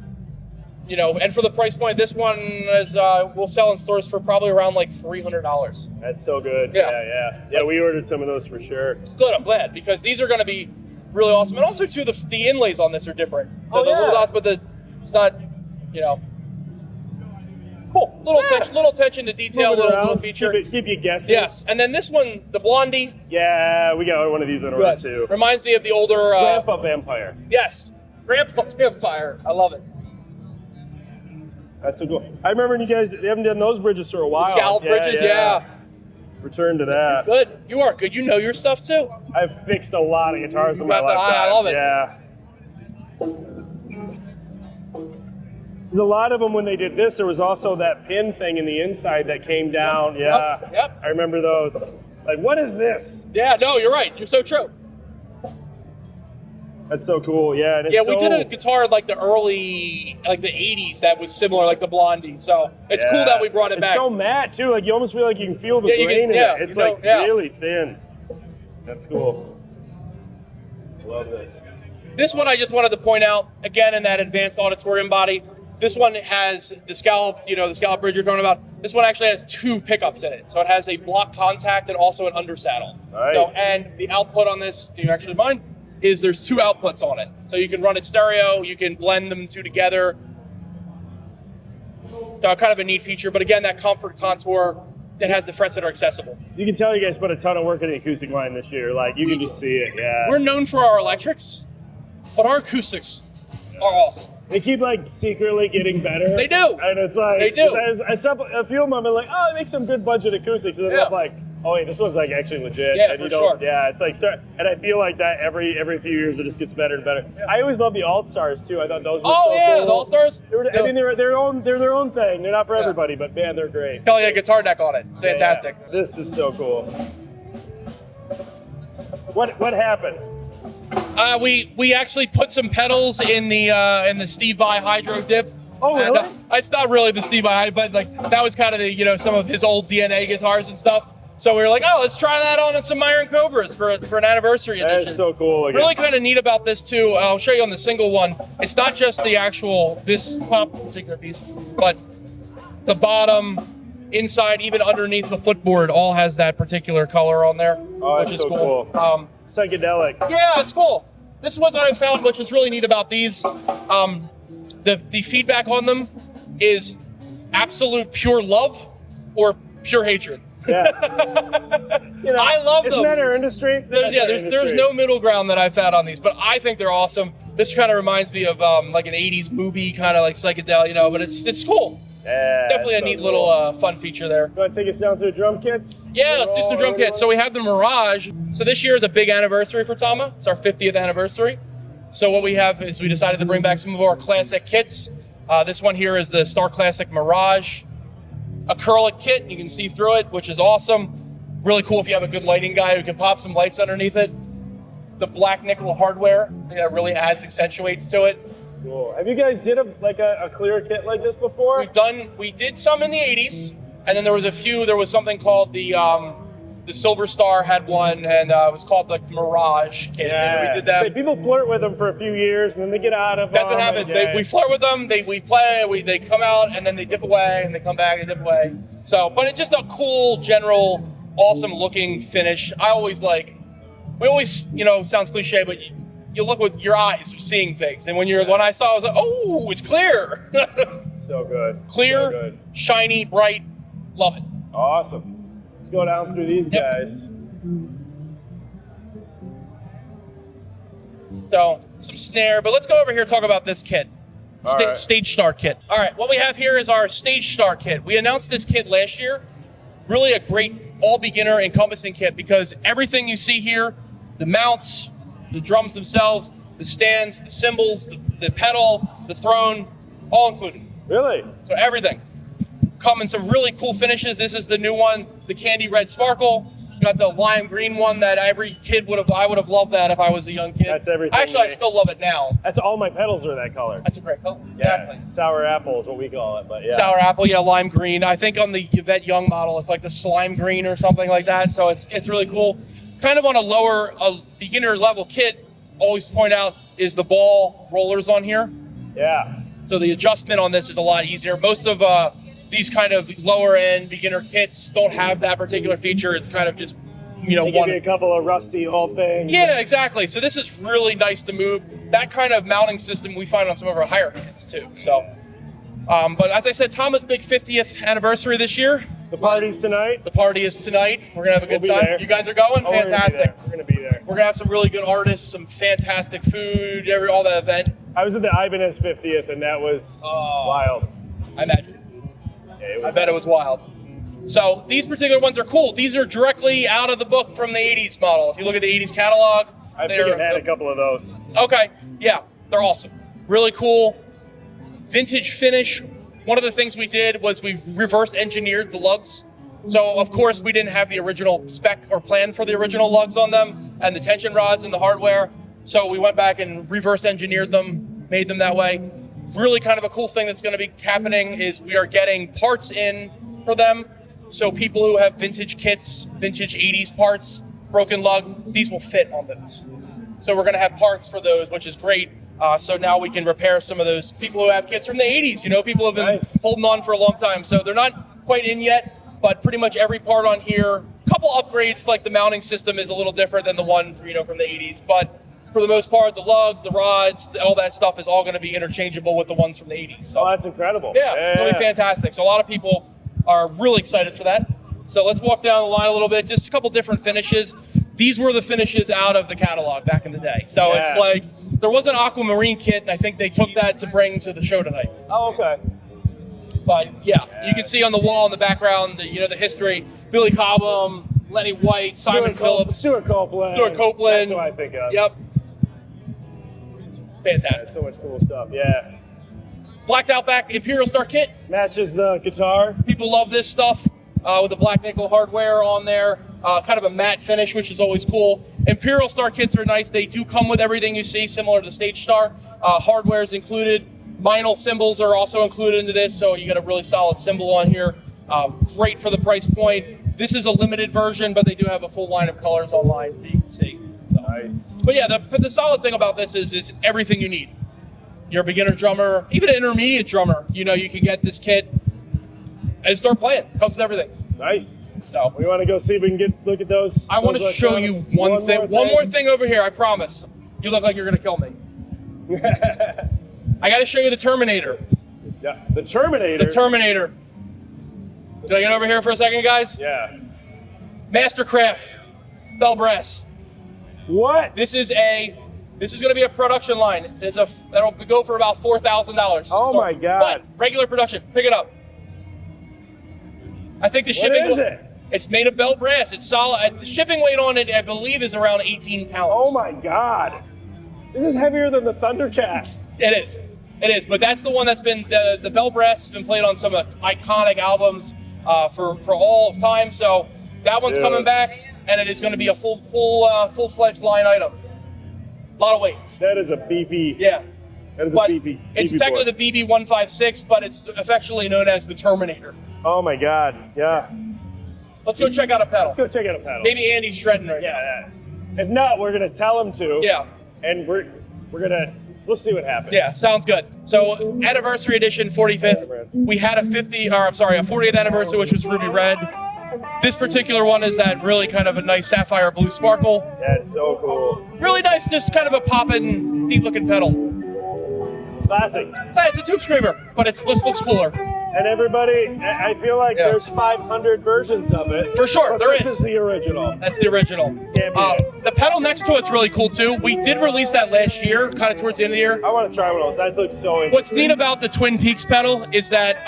And for the price point, this one is we'll sell in stores for probably around like $300. That's so good. Yeah. Yeah, we ordered some of those for sure. Good, I'm glad, because these are going to be really awesome. And also, too, the inlays on this are different. So the little dots, but it's not, cool. Little attention to detail, little feature. Keep you guessing. Yes, and then this one, the Blondie. Yeah, we got one of these on order too. Reminds me of the older... Grandpa Vampire. Yes, Grandpa Vampire. I love it. That's so cool. I remember you guys, they haven't done those bridges for a while. The scallop bridges, yeah. Return to that. Good. You are good. You know your stuff, too. I've fixed a lot of guitars in my lifetime. I love it. Yeah. There's a lot of them when they did this, there was also that pin thing in the inside that came down. Yeah. Yep. I remember those. Like, what is this? Yeah, no, you're right. You're so true. That's so cool, yeah. And we did a guitar like the early, like the 80s that was similar, like the Blondie. So it's cool that we brought it back. It's so matte, too. Like, you almost feel like you can feel the grain in it. It's really thin. That's cool. Love this. This one I just wanted to point out, again, in that advanced auditorium body. This one has the scallop, the scallop bridge you're talking about. This one actually has 2 pickups in it. So it has a block contact and also an undersaddle. Nice. So, and the output on this, actually mine, is there's 2 outputs on it. So you can run it stereo, you can blend them 2 together. Kind of a neat feature, but again, that comfort contour, it has the frets that are accessible. You can tell you guys put a ton of work in the acoustic line this year. Like, you can just see it, yeah. We're known for our electrics, but our acoustics are awesome. They keep, secretly getting better. They do. And it's like... They do. I saw a few of them, I'm like, oh, they make some good budget acoustics. And then I'm like, oh, wait, this one's, actually legit. Yeah, and for sure. Yeah, it's and I feel like that every few years it just gets better and better. Yeah. I always love the Alt-Stars, too. I thought those were so cool. The Alt-Stars? They're their own thing. They're not for everybody, but, man, they're great. It's got a guitar deck on it. It's fantastic. Yeah. This is so cool. What happened? We actually put some pedals in the Steve Vai Hydro dip. Oh, really? And, it's not really the Steve Vai, but that was kind of the some of his old DNA guitars and stuff. So we were like, oh, let's try that on some Iron Cobras for an anniversary edition. That's so cool. Really kind of neat about this too. I'll show you on the single one. It's not just the actual this particular piece, but the bottom, inside, even underneath the footboard, all has that particular color on there, which is so cool. Psychedelic. Yeah, it's cool. This is what I found, which is really neat about these. The feedback on them is absolute pure love or pure hatred. Yeah. I love them. Isn't that our industry? There's no middle ground that I found on these, but I think they're awesome. This kind of reminds me of an 80s movie, kind of like psychedelic, but it's cool. Yeah, definitely a neat little fun feature there. You want to take us down through drum kits? Yeah, let's do some drum kits. So we have the Mirage. So this year is a big anniversary for Tama. It's our 50th anniversary. So what we have is we decided to bring back some of our classic kits. This one here is the Star Classic Mirage acrylic kit. You can see through it, which is awesome. Really cool if you have a good lighting guy who can pop some lights underneath it. The black nickel hardware that really accentuates to it. That's cool. Have you guys did a clear kit like this before? We did some in the 80s, and then there was something called the Silver Star had one, and it was called the Mirage kit. Yeah. And we did that. So people flirt with them for a few years, and then they get out of them. That's what happens. We flirt with them, we play, they come out, and then they dip away, and they come back and dip away. So, but it's just a cool, general, awesome looking finish. We always, sounds cliche, but you look with your eyes, you're seeing things. And when I saw it, I was like, oh, it's clear. So good. Clear, so good. Shiny, bright. Love it. Awesome. Let's go down through these guys. So, some snare, but let's go over here and talk about this kit. Stage Star kit. All right, what we have here is our Stage Star kit. We announced this kit last year. Really a great all-beginner encompassing kit because everything you see here, the mounts, the drums themselves, the stands, the cymbals, the pedal, the throne, all included. Really? So everything. Come in some really cool finishes. This is the new one, the candy red sparkle. Got the lime green one that every kid I would have loved that if I was a young kid. That's everything. Actually, I still love it now. That's all my pedals are that color. That's a great color. Yeah. Exactly. Sour apple is what we call it, but yeah. Sour apple, yeah, lime green. I think on the Yvette Young model, it's like the slime green or something like that. So it's really cool. Kind of on a beginner level kit, always point out is the ball rollers on here. Yeah. So the adjustment on this is a lot easier. Most of these kind of lower end beginner kits don't have that particular feature. It's kind of just, They give you a couple of rusty old things. Yeah, exactly. So this is really nice to move. That kind of mounting system we find on some of our higher kits too. So, but as I said, Tama's big 50th anniversary this year. The party's tonight. The party is tonight. We're gonna have a good We'll be time. there. You guys are going? Oh, Fantastic. We're gonna be there. We're gonna have some really good artists, some fantastic food, all that event. I was at the Ibanez 50th, and that was wild. I imagine. Yeah, I bet it was wild. So these particular ones are cool. These are directly out of the book from the 80s model. If you look at the 80s catalog, I think I had a couple of those. Okay, yeah, they're awesome. Really cool. Vintage finish. One of the things we did was we reverse engineered the lugs. So of course we didn't have the original spec or plan for the original lugs on them and the tension rods and the hardware. So we went back and reverse engineered them, made them that way. Really kind of a cool thing that's going to be happening is we are getting parts in for them. So people who have vintage kits, vintage 80s parts, broken lug, these will fit on those. So we're going to have parts for those, which is great. So now we can repair some of those people who have kits from the 80s. You know, people have been holding on for a long time. So they're not quite in yet, but pretty much every part on here, a couple upgrades, like the mounting system is a little different than the one from the 80s. But for the most part, the lugs, the rods, all that stuff is all going to be interchangeable with the ones from the 80s. So, that's incredible. Yeah, really fantastic. So a lot of people are really excited for that. So let's walk down the line a little bit. Just a couple different finishes. These were the finishes out of the catalog back in the day. So it's like, there was an aquamarine kit, and I think they took that to bring to the show tonight. Oh, okay. But yeah, you can see on the wall in the background, the history. Billy Cobham, Lenny White, Simon Phillips. Stuart Copeland. That's what I think of. Yep. Fantastic. Yeah, so much cool stuff, yeah. Blacked out back Imperial Star kit. Matches the guitar. People love this stuff with the black nickel hardware on there. Kind of a matte finish, which is always cool. Imperial Star kits are nice. They do come with everything you see, similar to the Stage Star. Hardware is included. Vinyl cymbals are also included into this, so you got a really solid cymbal on here. Great for the price point. This is a limited version, but they do have a full line of colors online that you can see. So. Nice. But yeah, the solid thing about this is everything you need. You're a beginner drummer, even an intermediate drummer, you can get this kit and start playing. Comes with everything. Nice. So we want to go see if we can look at those. I want to show you one more thing over here, I promise. You look like you're going to kill me. I got to show you the Terminator. Yeah, the Terminator? The Terminator. Can I get over here for a second, guys? Yeah. Mastercraft. Bell brass. What? This is going to be a production line. That'll go for about $4,000. Oh my God. But regular production. Pick it up. I think the shipping. What is it? It's made of bell brass. It's solid. The shipping weight on it, I believe, is around 18 pounds. Oh my God. This is heavier than the Thundercat. It is. It is. But that's the one that's been, the bell brass has been played on some iconic albums for all of time. So that one's coming back, and it is going to be a full-fledged line item. A lot of weight. That is a beefy. Yeah. That is but a beefy. It's technically the BB-156, but it's affectionately known as the Terminator. Oh my God. Yeah. Let's go check out a pedal. Let's go check out a pedal. Maybe Andy's shredding right now. Yeah. If not, we're gonna tell him to. Yeah. And we'll see what happens. Yeah, sounds good. So anniversary edition, 45th. We had a 40th anniversary, which was ruby red. This particular one is that really kind of a nice sapphire blue sparkle. Yeah, it's so cool. Really nice, just kind of a poppin', neat looking pedal. It's classic. It's a tube screamer, but this looks cooler. And everybody, I feel like there's 500 versions of it. For sure, there is. This is the original. That's the original. The pedal next to it's really cool too. We did release that last year, kind of towards the end of the year. I want to try one of those. That looks so interesting. What's neat about the Twin Peaks pedal is that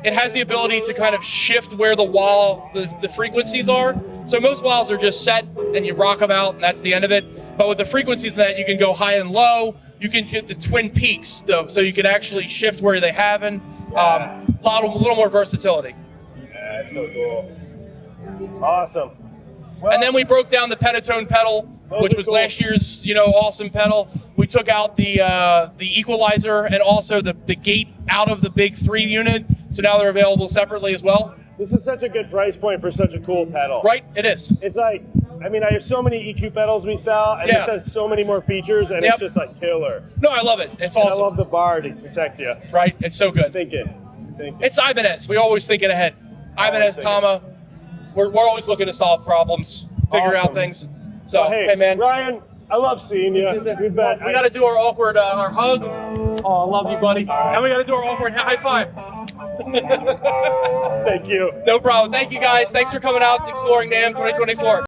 it has the ability to kind of shift where the frequencies are. So most wahs are just set and you rock them out and that's the end of it. But with the frequencies that you can go high and low, you can hit the Twin Peaks though, so you can actually shift where they haven't. A little more versatility. Yeah, it's so cool. Awesome. Well, and then we broke down the Pentatone pedal, which was last year's, awesome pedal. We took out the equalizer and also the gate out of the big 3 unit. So now they're available separately as well. This is such a good price point for such a cool pedal. Right, it is. It's like I mean, I have so many EQ pedals we sell, and this has so many more features, and it's just like killer. No, I love it. It's And awesome. I love the bar to protect you. Right? It's so good. Thinking. It's Ibanez. We always thinking ahead. Ibanez Tama. We're always looking to solve problems, figure out things. So, hey man, Ryan, I love seeing you. we got to do our awkward our hug. Oh, I love you, buddy. And we got to do our awkward high five. Thank you. No problem. Thank you, guys. Thanks for coming out, exploring NAMM 2024.